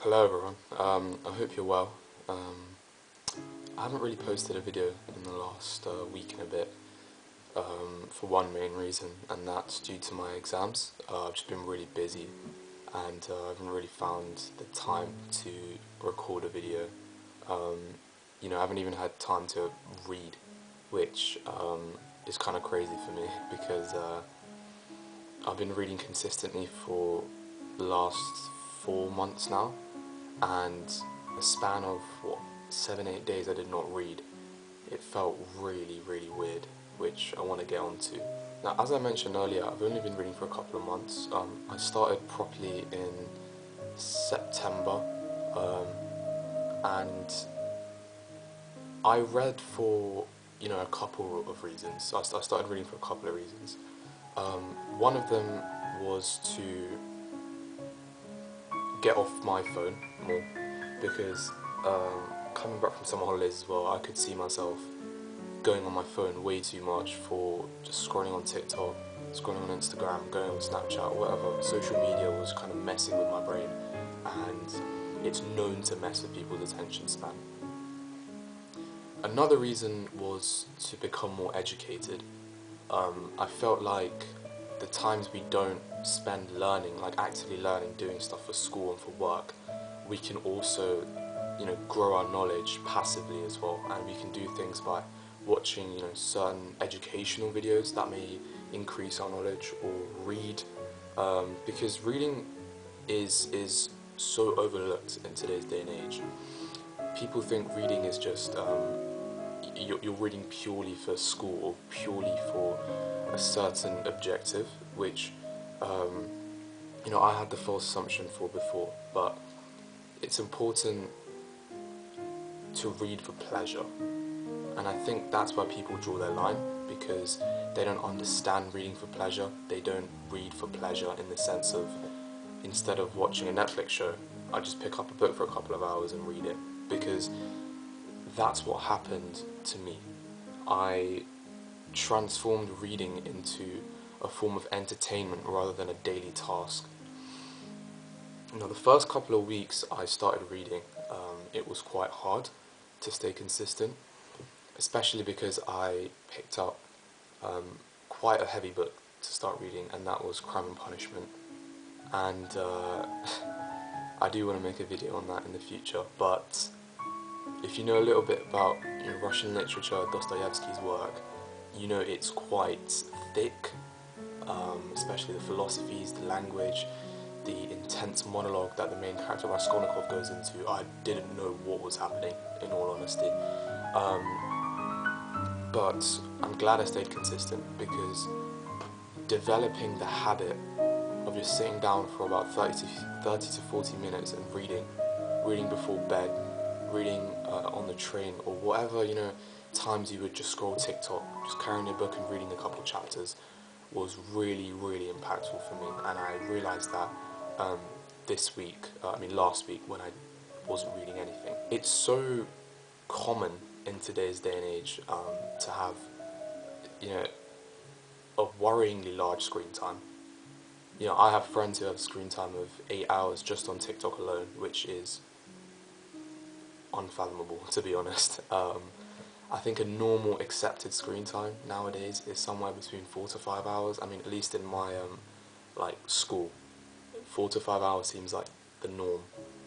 Hello everyone, I hope you're well. I haven't really posted a video in the last week and a bit for one main reason, and that's due to my exams. I've just been really busy and I haven't really found the time to record a video. I haven't even had time to read, which is kind of crazy for me because I've been reading consistently for the last 4 months now, and a span of 7-8 days I did not read. It felt really weird, which I want to get onto. Now, as I mentioned earlier, I've only been reading for a couple of months. I started properly in September, and I read for a couple of reasons. So I started reading for a couple of reasons. One of them was to get off my phone more, because coming back from summer holidays as well, I could see myself going on my phone way too much for just scrolling on TikTok, scrolling on Instagram, going on Snapchat, whatever. Social media was kind of messing with my brain, and it's known to mess with people's attention span. Another reason was to become more educated. I felt like the times we don't spend learning, like actively learning, doing stuff for school and for work, we can also, grow our knowledge passively as well, and we can do things by watching, certain educational videos that may increase our knowledge, or read, because reading is so overlooked in today's day and age. People think reading is just you're reading purely for school or purely for a certain objective, which I had the false assumption for before, but it's important to read for pleasure, and I think that's where people draw their line, because they don't understand reading for pleasure. They don't read for pleasure in the sense of, instead of watching a Netflix show, I just pick up a book for a couple of hours and read it, because that's what happened to me. I transformed reading into a form of entertainment rather than a daily task. The first couple of weeks I started reading, it was quite hard to stay consistent, especially because I picked up quite a heavy book to start reading, and that was Crime and Punishment. And I do want to make a video on that in the future, but if you know a little bit about Russian literature, Dostoevsky's work, it's quite thick, especially the philosophies, the language, the intense monologue that the main character Raskolnikov goes into. I didn't know what was happening, in all honesty. But I'm glad I stayed consistent, because developing the habit of just sitting down for about 30 to 40 minutes and reading before bed, reading on the train, or whatever, times you would just scroll TikTok, just carrying a book and reading a couple of chapters, was really impactful for me. And I realised that last week, when I wasn't reading anything. It's so common in today's day and age to have, a worryingly large screen time. I have friends who have a screen time of 8 hours just on TikTok alone, which is unfathomable, to be honest. I think a normal accepted screen time nowadays is somewhere between 4 to 5 hours. At least in my school, 4 to 5 hours seems like the norm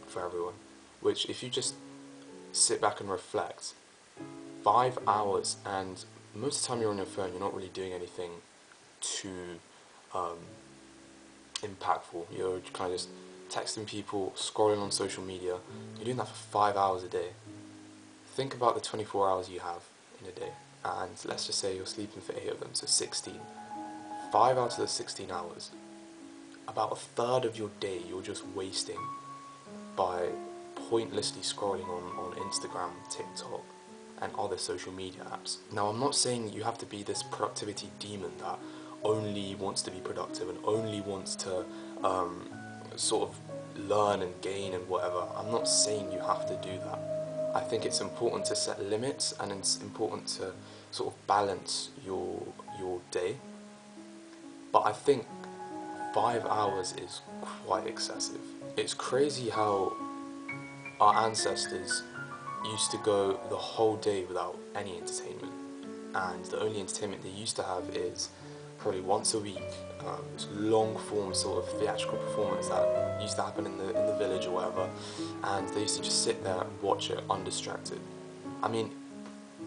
for everyone, which, if you just sit back and reflect, 5 hours, and most of the time you're on your phone, you're not really doing anything too impactful. You're kind of just texting people, scrolling on social media. You're doing that for 5 hours a day. Think about the 24 hours you have in a day, and let's just say you're sleeping for 8 of them, so 16. 5 out of the 16 hours, about a third of your day you're just wasting by pointlessly scrolling on Instagram, TikTok, and other social media apps. Now, I'm not saying you have to be this productivity demon that only wants to be productive and only wants to sort of learn and gain and whatever. I'm not saying you have to do that. I think it's important to set limits, and it's important to sort of balance your day. But I think 5 hours is quite excessive. It's crazy how our ancestors used to go the whole day without any entertainment, and the only entertainment they used to have is probably once a week, this long form sort of theatrical performance that used to happen in the village or whatever, and they used to just sit there and watch it undistracted. I mean,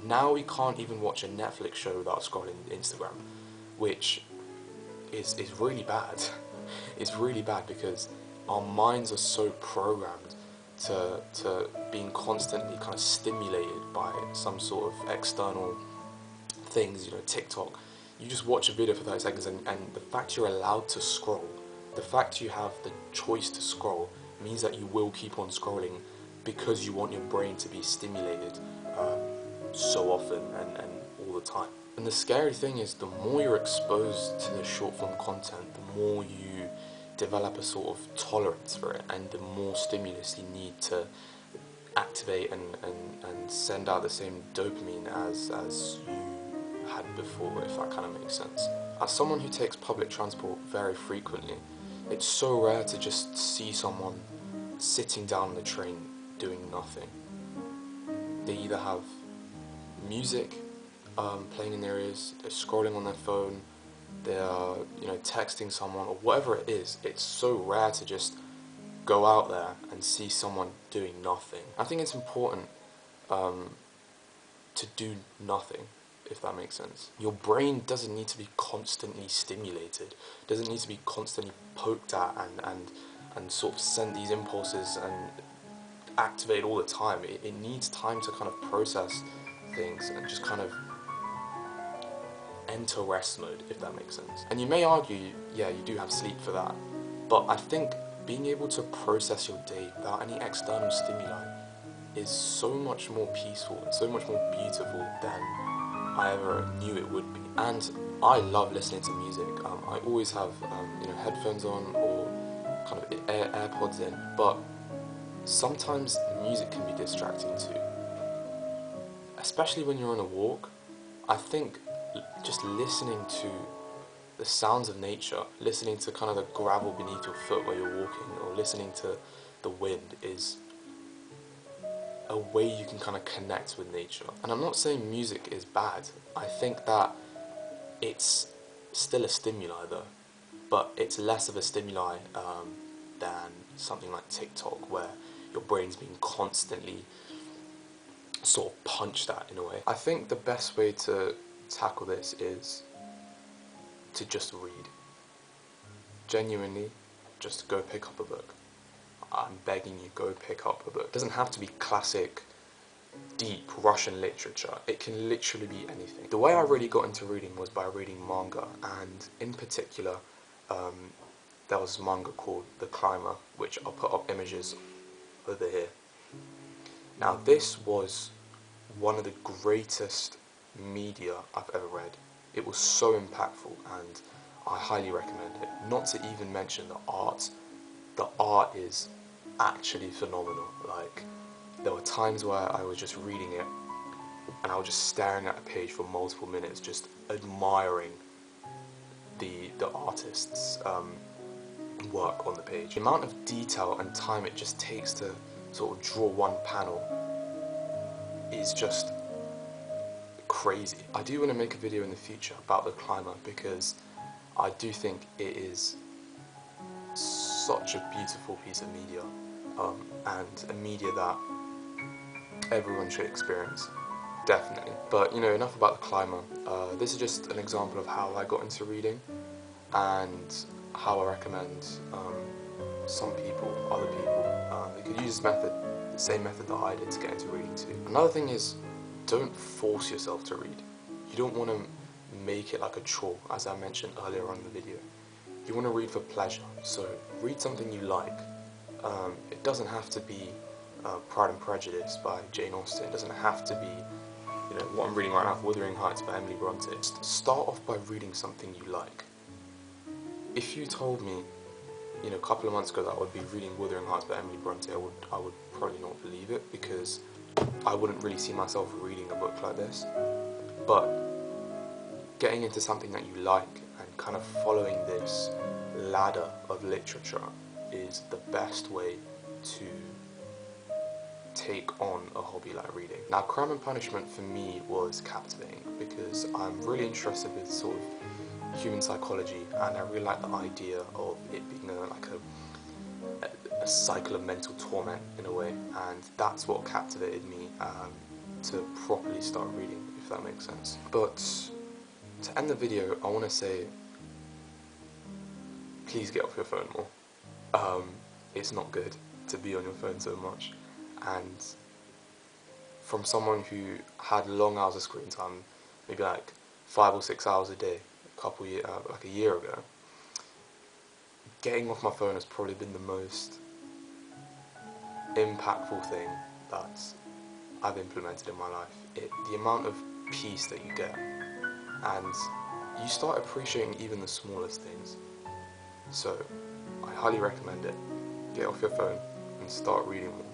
now we can't even watch a Netflix show without scrolling Instagram, which is really bad. It's really bad because our minds are so programmed to being constantly kind of stimulated by some sort of external things, you know, TikTok. You just watch a video for 30 seconds and the fact you're allowed to scroll, the fact you have the choice to scroll means that you will keep on scrolling because you want your brain to be stimulated so often and all the time. And the scary thing is, the more you're exposed to the short form content, the more you develop a sort of tolerance for it, and the more stimulus you need to activate and send out the same dopamine as you had before, if that kind of makes sense. As someone who takes public transport very frequently, it's so rare to just see someone sitting down on the train doing nothing. They either have music playing in their ears, they're scrolling on their phone, they're texting someone or whatever it is. It's so rare to just go out there and see someone doing nothing. I think it's important to do nothing, if that makes sense. Your brain doesn't need to be constantly stimulated, doesn't need to be constantly poked at and sort of send these impulses and activate all the time. It needs time to kind of process things and just kind of enter rest mode, if that makes sense. And you may argue, yeah, you do have sleep for that, but I think being able to process your day without any external stimuli is so much more peaceful and so much more beautiful than I ever knew it would be. And I love listening to music. I always have headphones on or kind of AirPods in, but sometimes music can be distracting too. Especially when you're on a walk. I think just listening to the sounds of nature, listening to kind of the gravel beneath your foot where you're walking, or listening to the wind is a way you can kind of connect with nature. And I'm not saying music is bad. I think that it's still a stimuli though, but it's less of a stimuli than something like TikTok, where your brain's being constantly sort of punched at in a way. I think the best way to tackle this is to just read. Genuinely, just go pick up a book. I'm begging you, go pick up a book. It doesn't have to be classic, deep Russian literature. It can literally be anything. The way I really got into reading was by reading manga, and in particular, there was a manga called The Climber, which I'll put up images over here. Now, this was one of the greatest media I've ever read. It was so impactful, and I highly recommend it. Not to even mention the art. The art is actually phenomenal. Like, there were times where I was just reading it and I was just staring at a page for multiple minutes, just admiring the artist's work on the page. The amount of detail and time it just takes to sort of draw one panel is just crazy. I do want to make a video in the future about The Climber, because I do think it is such a beautiful piece of media, and a media that everyone should experience, definitely. But enough about The Climber. This is just an example of how I got into reading and how I recommend some people, other people, they could use this method, the same method that I did to get into reading too. Another thing is, don't force yourself to read. You don't want to make it like a chore, as I mentioned earlier on in the video. You want to read for pleasure, so read something you like. It doesn't have to be Pride and Prejudice by Jane Austen. It doesn't have to be, what I'm reading right now, Wuthering Heights by Emily Bronte. Start off by reading something you like. If you told me, a couple of months ago that I would be reading Wuthering Heights by Emily Bronte, I would probably not believe it, because I wouldn't really see myself reading a book like this. But getting into something that you like and kind of following this ladder of literature is the best way to take on a hobby like reading. Now, Crime and Punishment for me was captivating because I'm really interested with sort of human psychology, and I really like the idea of it being a cycle of mental torment in a way, and that's what captivated me to properly start reading, if that makes sense. But to end the video, I want to say, please get off your phone more. It's not good to be on your phone so much, and from someone who had long hours of screen time, maybe like 5 or 6 hours a day, like a year ago, getting off my phone has probably been the most impactful thing that I've implemented in my life. The amount of peace that you get, and you start appreciating even the smallest things. So I highly recommend it. Get off your phone and start reading more.